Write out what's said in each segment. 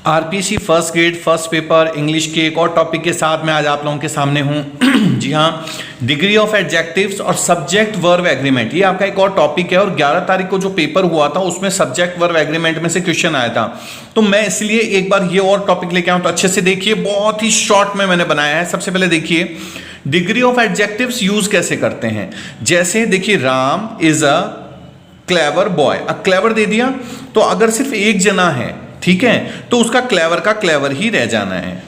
RPC first grade first paper English के एक और टॉपिक के साथ मैं आज आप लोगों के सामने हूं। जी हाँ, डिग्री ऑफ एडजेक्टिव्स और सब्जेक्ट वर्ब एग्रीमेंट, ये आपका एक और टॉपिक है। और 11 तारीख को जो पेपर हुआ था उसमें सब्जेक्ट वर्ब एग्रीमेंट में से क्वेश्चन आया था, तो मैं इसलिए एक बार ये और टॉपिक लेके आऊं। तो अच्छे से देखिए, बहुत ही शॉर्ट में मैंने बनाया है। सबसे पहले देखिए डिग्री ऑफ एडजेक्टिव्स यूज कैसे करते हैं। जैसे देखिए, Ram is a clever boy. अब क्लेवर दे दिया, तो अगर सिर्फ एक जना है, ठीक है, तो उसका क्लेवर का क्लेवर ही रह जाना है,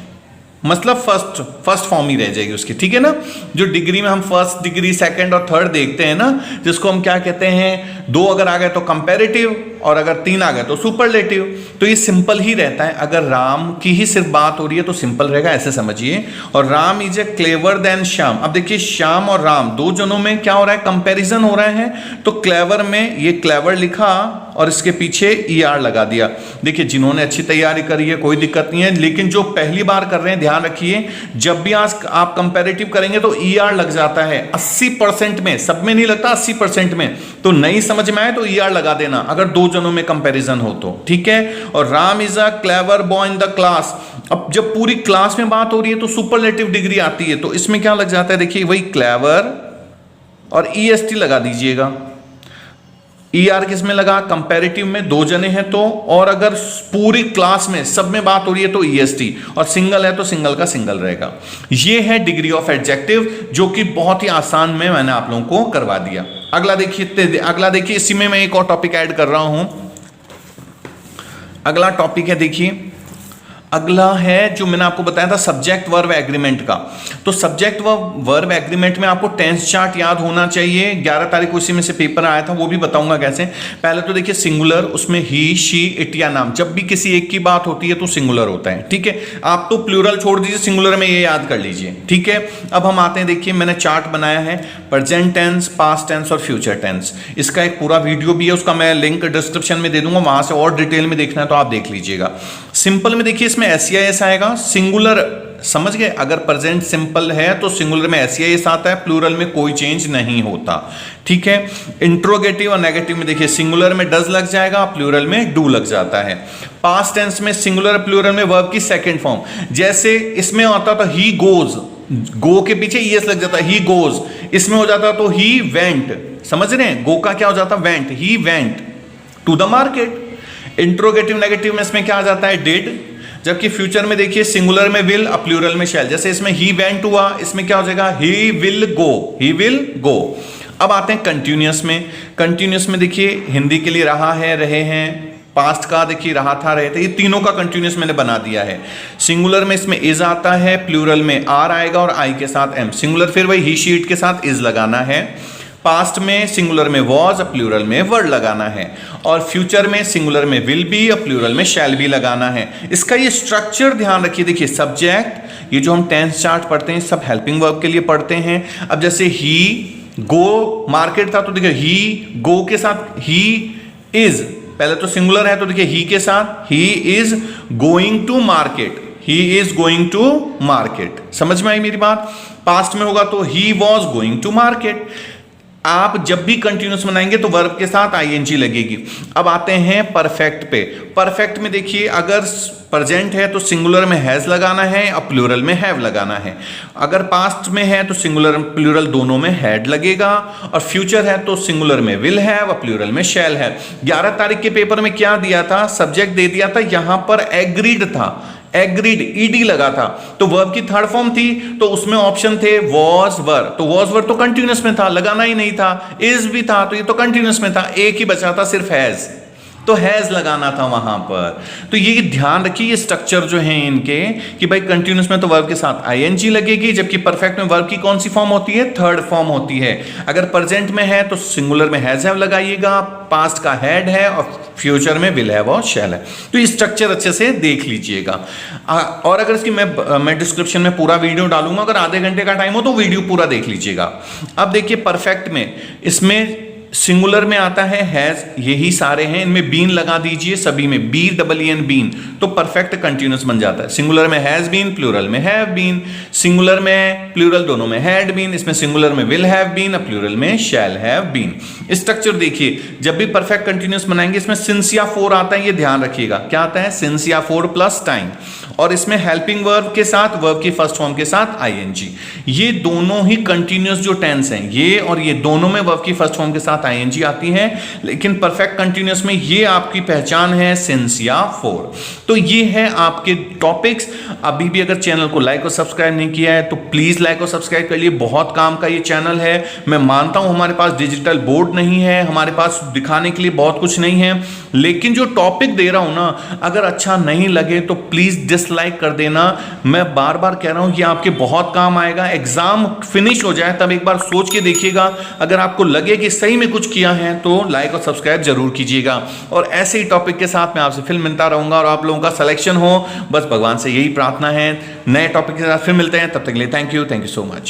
मतलब फर्स्ट फॉर्म ही रह जाएगी उसकी, ठीक है ना। जो डिग्री में हम फर्स्ट डिग्री सेकंड और थर्ड देखते हैं ना, जिसको हम क्या कहते हैं, 2 अगर आ गए तो कंपैरेटिव और अगर 3 आ गए तो सुपरलेटिव। तो ये सिंपल ही रहता है। अगर राम की ही सिर्फ बात हो रही है तो सिंपल रहेगा, ऐसे समझिए। और Ram is a clever than Shyam. अब देखिए, श्याम और राम 2 जनों में क्या हो रहा है, कंपैरिजन हो रहा है। तो क्लेवर में ये क्लेवर लिखा और इसके पीछे ER लगा दिया। देखिए, जिन्होंने अच्छी तैयारी करी है कोई दिक्कत नहीं है, लेकिन जो पहली बार कर रहे हैं ध्यान रखिए, जब भी आज आप कंपैरेटिव करेंगे तो ER लग जाता है 80% में, सब में नहीं लगता, 80% में। तो नहीं समझ में आए तो ER लगा देना अगर 2 जनों में कंपैरिजन हो तो, ठीक है। और Ram is a clever boy in the class. अब जब पूरी क्लास में बात हो रही है तो सुपरलेटिव डिग्री आती है, तो इसमें क्या लग जाता है, देखिए वही क्लेवर और EST लगा दीजिएगा। ER किस में लगा, कंपैरेटिव में 2 जने हैं तो, और अगर पूरी क्लास में सब में बात हो रही है तो EST, और सिंगल है तो सिंगल का सिंगल रहेगा। ये है डिग्री ऑफ एडजेक्टिव, जो कि बहुत ही आसान में मैंने आप लोगों को करवा दिया। अगला देखिए, इसी में मैं एक और टॉपिक ऐड कर रहा हूं। अगला टॉपिक है, देखिए अगला है जो मैंने आपको बताया था सब्जेक्ट वर्ब एग्रीमेंट का। तो सब्जेक्ट वर्ब एग्रीमेंट में आपको टेंस चार्ट याद होना चाहिए। 11 तारीख को इसी में से पेपर आया था, वो भी बताऊंगा कैसे। पहले तो देखिए सिंगुलर, उसमें ही, शी, इट या नाम, जब भी किसी एक की बात होती है तो सिंगुलर होता है, ठीक है। आप तो प्लूरल छोड़ दीजिए, सिंगुलर में ये याद कर लीजिए, ठीक है। अब हम आते हैं, देखिए मैंने चार्ट बनाया है प्रेजेंट टेंस, पास्ट टेंस और फ्यूचर टेंस। इसका एक पूरा वीडियो भी है, उसका मैं लिंक डिस्क्रिप्शन में दे दूंगा, वहां से और डिटेल में देखना है तो आप देख लीजिएगा। सिंपल में देखिए, इसमें SEIS आएगा। सिंगुलर समझ गए, अगर प्रेजेंट सिंपल है तो सिंगुलर में SEIS आता है, प्लूरल में कोई चेंज नहीं होता, ठीक है। इंट्रोगेटिव और नेगेटिव में देखिए, सिंगुलर में डज लग जाएगा, प्लूरल में डू लग जाता है। पास्ट टेंस में सिंगुलर प्लूरल में वर्ब की सेकंड फॉर्म, जैसे इसमें आता था ही गोज, गो के पीछे ES लग जाता है, ही गोज। इसमें हो जाता तो ही वेंट, समझ रहे हैं, गो का क्या हो जाता, went, he went to the market. Interrogative negative में इसमें क्या आ जाता है, डिड। जबकि फ्यूचर में देखिए, सिंगुलर में विल और प्लूरल में शैल। जैसे इसमें ही वेंट हुआ, इसमें क्या हो जाएगा, he will go, he will go. अब आते हैं कंटिन्यूअस में। कंटिन्यूअस में देखिए, हिंदी के लिए रहा है, रहे हैं, पास्ट का देखिए रहा था, रहे थे, ये तीनों का कंटिन्यूअस मैंने बना दिया है। सिंगुलर में इसमें इज आता है, प्लूरल में आर आएगा और आई के साथ एम। सिंगुलर फिर वही ही, शी, इट के साथ इज लगाना है। पास्ट में सिंगुलर में वॉज, प्लूरल में वर्ड लगाना है। और फ्यूचर में सिंगुलर में विल बी और प्लूरल में शैल बी लगाना है। इसका ये स्ट्रक्चर ध्यान रखिए। देखिए सब्जेक्ट, ये जो हम टेंस चार्ट पढ़ते हैं सब हेल्पिंग वर्ब के लिए पढ़ते हैं। अब जैसे ही गो मार्केट था, तो देखिए ही गो के साथ ही इज, पहले तो सिंगुलर है तो देखिए ही के साथ he is going to market, he is going to market. समझ में आई मेरी बात। पास्ट में होगा तो he was going to market. आप जब भी कंटिन्यूअस बनाएंगे तो वर्ब के साथ ING लगेगी। अब आते हैं परफेक्ट पे। परफेक्ट में देखिए, अगर प्रेजेंट है तो सिंगुलर में हैज लगाना है और प्लूरल में हैव लगाना है। अगर पास्ट में है तो सिंगुलर प्लूरल दोनों में हैड लगेगा, और फ्यूचर है तो सिंगुलर में विल हैव और प्लूरल में शैल हैव। 11 तारीख के पेपर में क्या दिया था, सब्जेक्ट दे दिया था, यहां पर एग्रीड था, एग्रीड ED लगा था, तो वर्ब की थर्ड फॉर्म थी, तो उसमें ऑप्शन थे वॉज वर, तो वॉज वर तो कंटिन्यूअस में था, लगाना ही नहीं था। इज भी था तो ये तो कंटिन्यूअस में था, एक ही बचा था सिर्फ हैज, तो हैज लगाना था वहां पर। तो ये ध्यान रखिए, ये स्ट्रक्चर जो है इनके, कि भाई कंटिन्यूअस में तो वर्ब के साथ ING लगेगी, जबकि परफेक्ट में वर्ब की कौन सी फॉर्म होती है, थर्ड फॉर्म होती है। अगर प्रेजेंट में है तो सिंगुलर में हैज हैव लगाइएगा, पास्ट का हैड है और फ्यूचर में विल हैव और शैल है। तो ये स्ट्रक्चर अच्छे से देख लीजिएगा। और अगर इसकी मैं डिस्क्रिप्शन में पूरा वीडियो डालूंगा, अगर आधे घंटे का टाइम हो तो वीडियो पूरा देख लीजिएगा। अब देखिए परफेक्ट में, इसमें सिंगुलर में आता है हैज, यही सारे हैं, इनमें बीन लगा दीजिए सभी में, B double E N been, तो परफेक्ट कंटिन्यूअस बन जाता है। सिंगुलर में हैज बीन, प्लूरल में हैव बीन, सिंगुलर में प्लूरल दोनों में हैड बीन, इसमें सिंगुलर में विल हैव बीन, प्लूरल में शैल हैव बीन। स्ट्रक्चर देखिए, जब भी परफेक्ट कंटिन्यूअस बनाएंगे इसमें सिंस या फोर आता है, ये ध्यान रखिएगा, क्या आता है, सिंस या फोर प्लस टाइम, और इसमें हेल्पिंग वर्ब के साथ, वर्ब की फर्स्ट फॉर्म के साथ आईएनजी। ये दोनों ही कंटिन्यूअस जो टेंस हैं, ये और ये दोनों में वर्ब की फर्स्ट फॉर्म के साथ आईएनजी आती है, लेकिन परफेक्ट कंटिन्यूअस में ये आपकी पहचान है सिंस या फोर। तो ये है आपके टॉपिक्स। अभी भी अगर चैनल को लाइक और सब्सक्राइब नहीं किया है तो प्लीज लाइक और सब्सक्राइब कर लिए, बहुत काम का ये चैनल है। मैं मानता हूं हमारे पास डिजिटल बोर्ड नहीं है, हमारे पास दिखाने के लिए बहुत कुछ नहीं है, लेकिन जो टॉपिक दे रहा हूं ना, अगर अच्छा नहीं लगे तो प्लीज डिसलाइक कर देना। मैं बार बार कह रहा हूं कि आपके बहुत काम आएगा। एग्जाम फिनिश हो जाए तब एक बार सोच के देखिएगा, अगर आपको लगे कि सही में कुछ किया है तो लाइक और सब्सक्राइब जरूर कीजिएगा। और ऐसे ही टॉपिक के साथ मैं आपसे फिर मिलता रहूंगा और आप लोगों का सिलेक्शन हो, बस भगवान से यही प्रार्थना है। नए टॉपिक के साथ फिर मिलते हैं, तब तक के लिए थैंक यू सो मच।